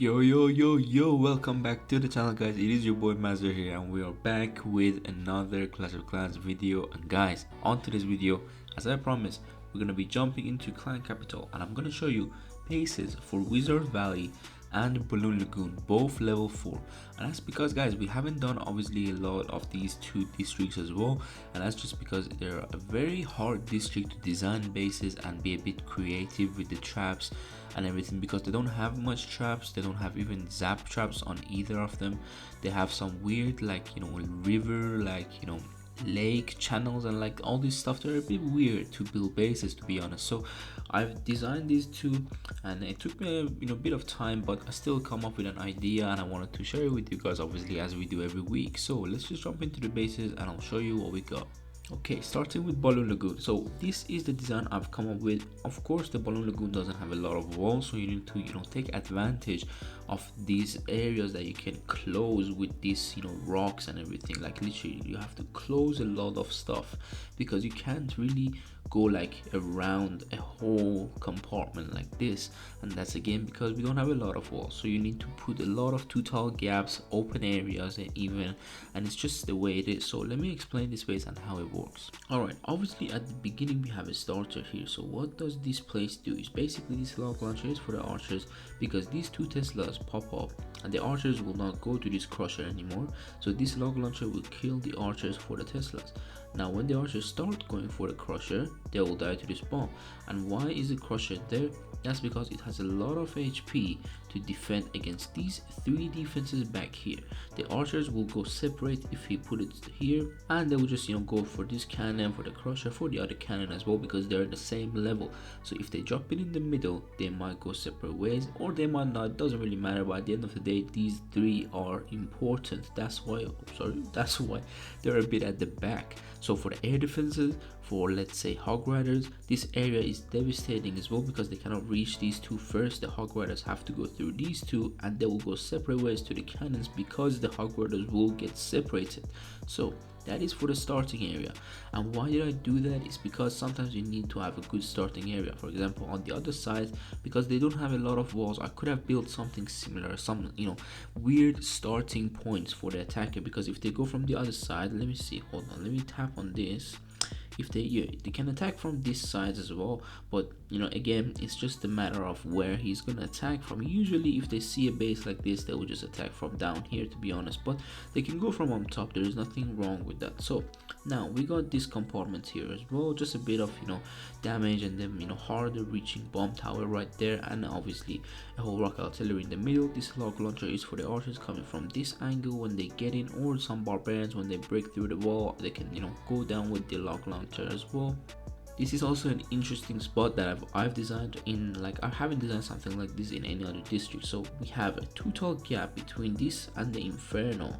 Yo, welcome back to the channel, guys. It is your boy Master here, and we are back with another Clash of Clans video. And guys, on today's video, as I promised, we're gonna be jumping into Clan Capital, and I'm gonna show you bases for Wizard Valley and Balloon Lagoon, both level 4. And that's because, guys, we haven't done obviously a lot of these two districts as well, and that's just because they're a very hard district to design bases and be a bit creative with the traps and everything, because they don't have much traps. They don't have even zap traps on either of them. They have some weird, like, river, like, lake channels and like all this stuff. They're a bit weird to build bases, to be honest. So I've designed these two, and it took me a bit of time, but I still come up with an idea, and I wanted to share it with you guys, obviously, as we do every week. So let's just jump into the bases and I'll show you what we got. Okay, starting with Balloon Lagoon. So this is the design I've come up with. Of course, the Balloon Lagoon doesn't have a lot of walls, so you need to take advantage of these areas that you can close with these rocks and everything. Like, literally, you have to close a lot of stuff, because you can't really go like around a whole compartment like this, and that's again because we don't have a lot of walls. So you need to put a lot of too tall gaps, open areas, and it's just the way it is. So let me explain this base and how it works. All right, obviously at the beginning we have a starter here. So what does this place do is basically this log launcher is for the archers, because these two Teslas pop up and the archers will not go to this crusher anymore. So this log launcher will kill the archers for the Teslas. Now when the archers start going for the crusher, they will die to this bomb. And why is the crusher there? That's because it has a lot of HP to defend against these three defenses back here. The archers will go separate if he put it here, and they will just go for this cannon for the crusher, for the other cannon as well, because they're the same level. So if they drop it in the middle, they might go separate ways, or they might not. It doesn't really matter. But at the end of the day, these three are important. That's why they're a bit at the back. So for the air defenses, for let's say hog riders, this area is devastating as well, because they cannot reach these two first. The hog riders have to go through these two, and they will go separate ways to the cannons, because the hog riders will get separated. So that is for the starting area. And why did I do that? Is because sometimes you need to have a good starting area. For example, on the other side, because they don't have a lot of walls, I could have built something similar, some weird starting points for the attacker. Because if they go from the other side, let me see, hold on, let me tap on this. If they can attack from this side as well, but again, it's just a matter of where he's gonna attack from. Usually if they see a base like this, they will just attack from down here, to be honest, but they can go from on top. There is nothing wrong with that. So now we got this compartment here as well, just a bit of damage, and then harder reaching bomb tower right there, and obviously a whole rock artillery in the middle. This log launcher is for the archers coming from this angle when they get in, or some barbarians when they break through the wall, they can go down with the log launcher as well. This is also an interesting spot that I've designed in, like, I haven't designed something like this in any other district. So we have a too tall gap between this and the Inferno.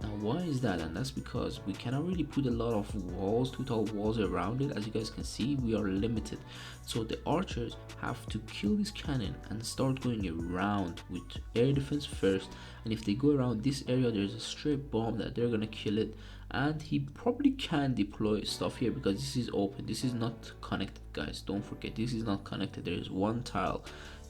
Now why is that? And that's because we cannot really put a lot of walls, too tall walls around it. As you guys can see, we are limited. So the archers have to kill this cannon and start going around with air defense first, and if they go around this area, there's a straight bomb that they're gonna kill it. And he probably can deploy stuff here, because this is open, this is not connected, guys. Don't forget, this is not connected. There is one tile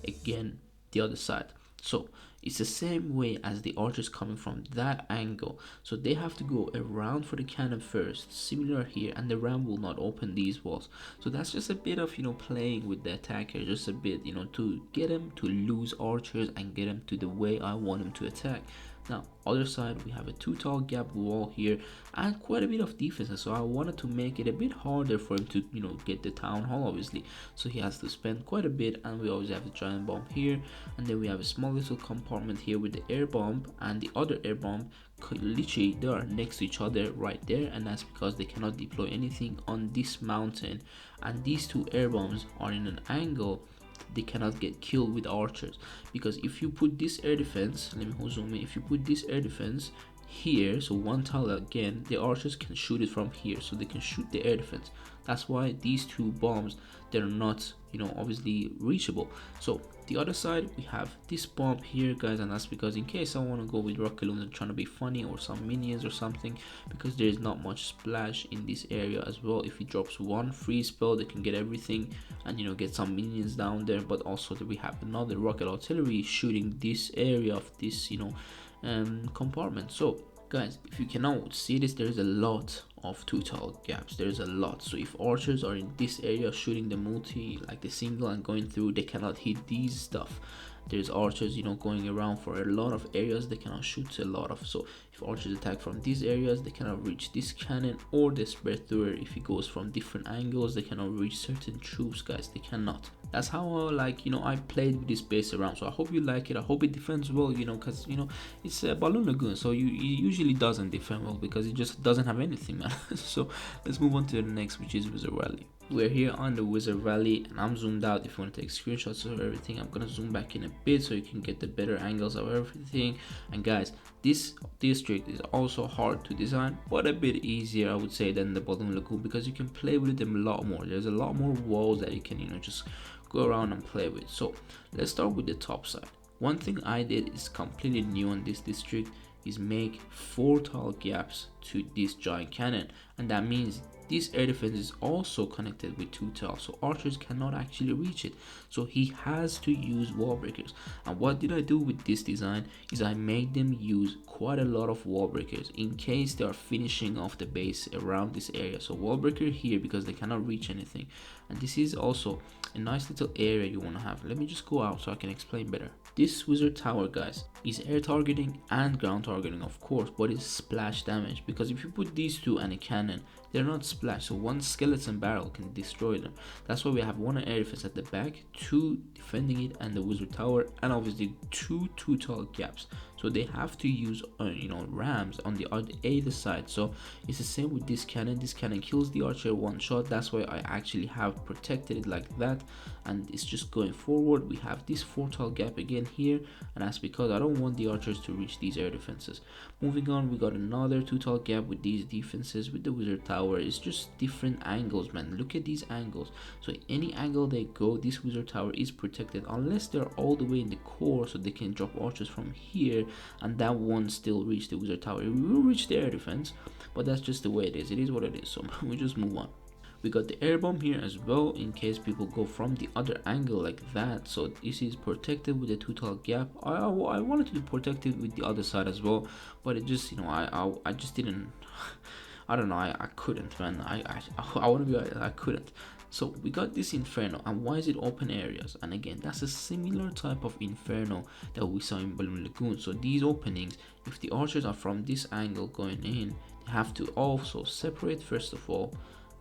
again the other side. So it's the same way as the archers coming from that angle, so they have to go around for the cannon first, similar here, and the ram will not open these walls. So that's just a bit of playing with the attacker, just a bit to get him to lose archers and get him to the way I want him to attack. Now other side, we have a too tall gap wall here and quite a bit of defenses, so I wanted to make it a bit harder for him to get the town hall, obviously. So he has to spend quite a bit, and we always have the giant bomb here, and then we have a small little compartment here with the air bomb and the other air bomb. Literally they are next to each other right there, and that's because they cannot deploy anything on this mountain, and these two air bombs are in an angle they cannot get killed with archers. Because if you put this air defense, let me zoom in, if you put this air defense here, so one tile again, the archers can shoot it from here, so they can shoot the air defense. That's why these two bombs, they're not, you know, obviously reachable. So the other side, we have this bomb here, guys, and that's because in case I want to go with rocket balloons and trying to be funny, or some minions or something, because there is not much splash in this area as well. If he drops one free spell, they can get everything and, you know, get some minions down there. But also we have another rocket artillery shooting this area of this, you know, compartment. So guys, if you cannot see this, there is a lot of two tile gaps. There's a lot. So if archers are in this area shooting the multi, like the single, and going through, they cannot hit these stuff. There's archers, you know, going around for a lot of areas they cannot shoot a lot of. So if archers attack from these areas, they cannot reach this cannon, or the spread through. If it goes from different angles, they cannot reach certain troops, guys. They cannot. That's how like, you know, I played with this base around. So I hope you like it. I hope it defends well, you know, because, you know, it's a balloon lagoon, so it usually doesn't defend well because it just doesn't have anything, man. So let's move on to the next, which is Wizard Valley. We're here on the Wizard Valley, and I'm zoomed out. If you want to take screenshots of everything, I'm gonna zoom back in a bit so you can get the better angles of everything. And guys, this district is also hard to design, but a bit easier, I would say, than the Balloon Lagoon, because you can play with them a lot more. There's a lot more walls that you can, you know, just go around and play with. So let's start with the top side. One thing I did is completely new on this district is make 4 tile gaps to this giant cannon, and that means this air defense is also connected with 2 tiles, so archers cannot actually reach it. So he has to use wall breakers. And what did I do with this design is I made them use quite a lot of wall breakers in case they are finishing off the base around this area. So wall breaker here because they cannot reach anything. And this is also a nice little area you want to have. Let me just go out so I can explain better. This wizard tower, guys, is air targeting and ground targeting, of course, but it's splash damage, because if you put these two and a cannon, they're not splash, so one skeleton barrel can destroy them. That's why we have one air defense at the back, 2 defending it, and the wizard tower, and obviously 2 tall gaps. So they have to use you know, rams on the either side. So it's the same with this cannon. This cannon kills the archer one shot. That's why I actually have protected it like that, and it's just going forward. We have this 4 tall gap again here, and that's because I don't want the archers to reach these air defenses. Moving on, we got another 2 tall gap with these defenses. With the wizard tower, it's just different angles, man. Look at these angles. So any angle they go, this wizard tower is protected unless they're all the way in the core, so they can drop archers from here, and that won't still reach the wizard tower. It will reach the air defense, but that's just the way it is. It is what it is. So we just move on. We got the air bomb here as well, in case people go from the other angle like that. So this is protected with a 2 tall gap. I wanted to be protected with the other side as well, but it just, you know, I just didn't. I don't know, I couldn't, man. I want to be honest, I couldn't. So we got this inferno, and why is it open areas? And again, that's a similar type of inferno that we saw in Balloon Lagoon. So these openings, if the archers are from this angle going in, they have to also separate first of all.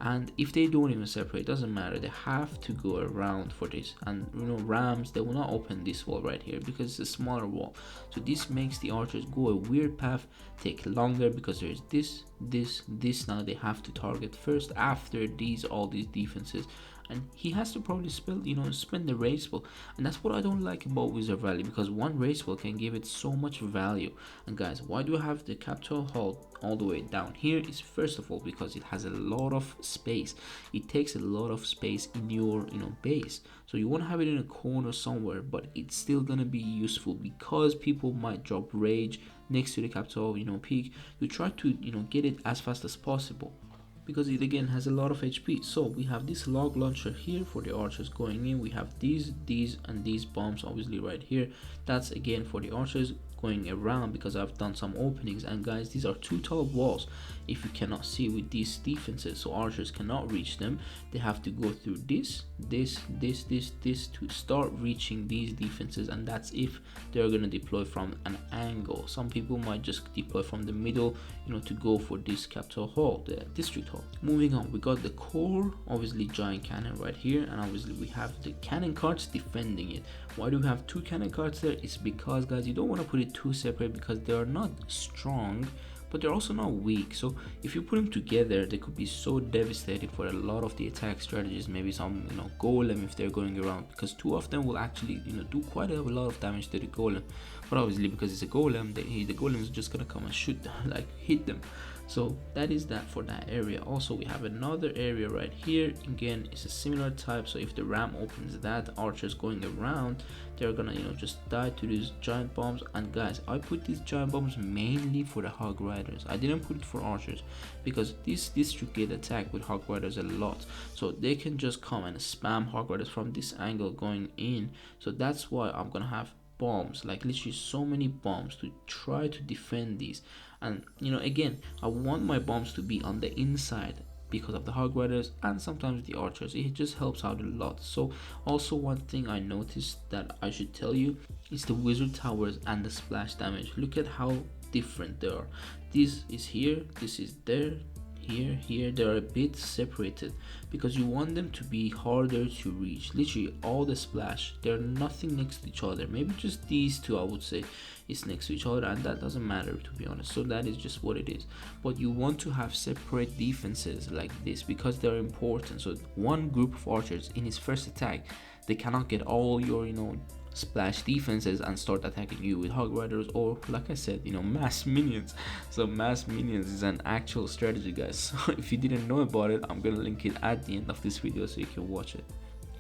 And if they don't even separate, it doesn't matter, they have to go around for this. And you know, rams, they will not open this wall right here because it's a smaller wall. So this makes the archers go a weird path, take longer, because there's this now they have to target first after all these defenses. And he has to probably spend the raid spell, and that's what I don't like about Wizard Valley, because one raid spell can give it so much value. And guys, why do I have the capital hall all the way down here? Is first of all because it has a lot of space. It takes a lot of space in your base, so you want to have it in a corner somewhere, but it's still gonna be useful because people might drop rage next to the capital peak. You try to get it as fast as possible, because it again has a lot of HP. So we have this log launcher here for the archers going in. We have these and these bombs obviously right here. That's again for the archers going around, because I've done some openings. And guys, these are 2 tall walls, if you cannot see, with these defenses, so archers cannot reach them. They have to go through this to start reaching these defenses, and that's if they're gonna deploy from an angle. Some people might just deploy from the middle to go for this capital hall, the district hall. Moving on, we got the core, obviously giant cannon right here, and obviously we have the cannon carts defending it. Why do we have 2 cannon carts there? It's because, guys, you don't want to put it too separate, because they are not strong, but they're also not weak. So if you put them together, they could be so devastating for a lot of the attack strategies. Maybe some, golem if they're going around, because two of them will actually, do quite a lot of damage to the golem. But obviously, because it's a golem, the golem is just gonna come and shoot them, like hit them. So that is that for that area. Also, we have another area right here. Again, it's a similar type. So if the ram opens that, archers going around, they're gonna just die to these giant bombs. And guys, I put these giant bombs mainly for the hog riders. I didn't put it for archers because this district get attacked with hog riders a lot, so they can just come and spam hog riders from this angle going in. So that's why I'm gonna have bombs, like literally so many bombs to try to defend these. And again, I want my bombs to be on the inside because of the hog riders and sometimes the archers. It just helps out a lot. So also, one thing I noticed that I should tell you is the wizard towers and the splash damage. Look at how different they are. This is here, this is there, here. They're a bit separated because you want them to be harder to reach. Literally all the splash, they're nothing next to each other. Maybe just these two, I would say, is next to each other, and that doesn't matter, to be honest. So that is just what it is. But you want to have separate defenses like this because they're important. So one group of archers in his first attack, they cannot get all your splash defenses and start attacking you with hog riders, or like I said, mass minions. So mass minions is an actual strategy, guys. So if you didn't know about it, I'm gonna link it at the end of this video so you can watch it.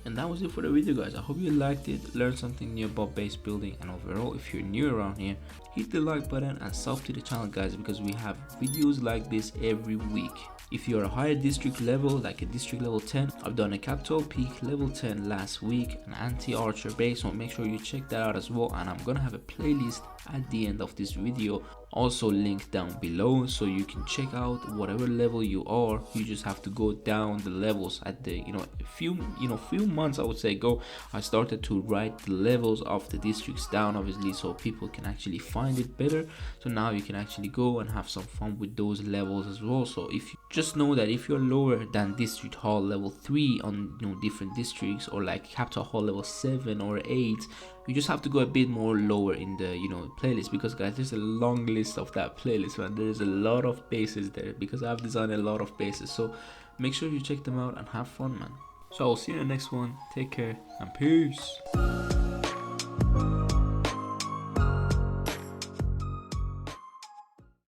And that was it for the video, guys. I hope you liked it, learned something new about base building, and overall, if you're new around here, hit the like button and sub to the channel, guys, because we have videos like this every week. If you're a higher district level, like a district level 10, I've done a capital peak level 10 last week, an anti-archer base, so make sure you check that out as well. And I'm gonna have a playlist at the end of this video, also linked down below, so you can check out whatever level you are. You just have to go down the levels. At the a few months, I would say, ago, I started to write the levels of the districts down, obviously, so people can actually find it better. So now you can actually go and have some fun with those levels as well. So if you just know that if you're lower than district hall level 3 on different districts, or like capital hall level 7 or 8, you just have to go a bit more lower in the playlist, because guys, there's a long list of that playlist, man. There's a lot of bases there because I've designed a lot of bases. So make sure you check them out and have fun, man. So I'll see you in the next one. Take care and peace.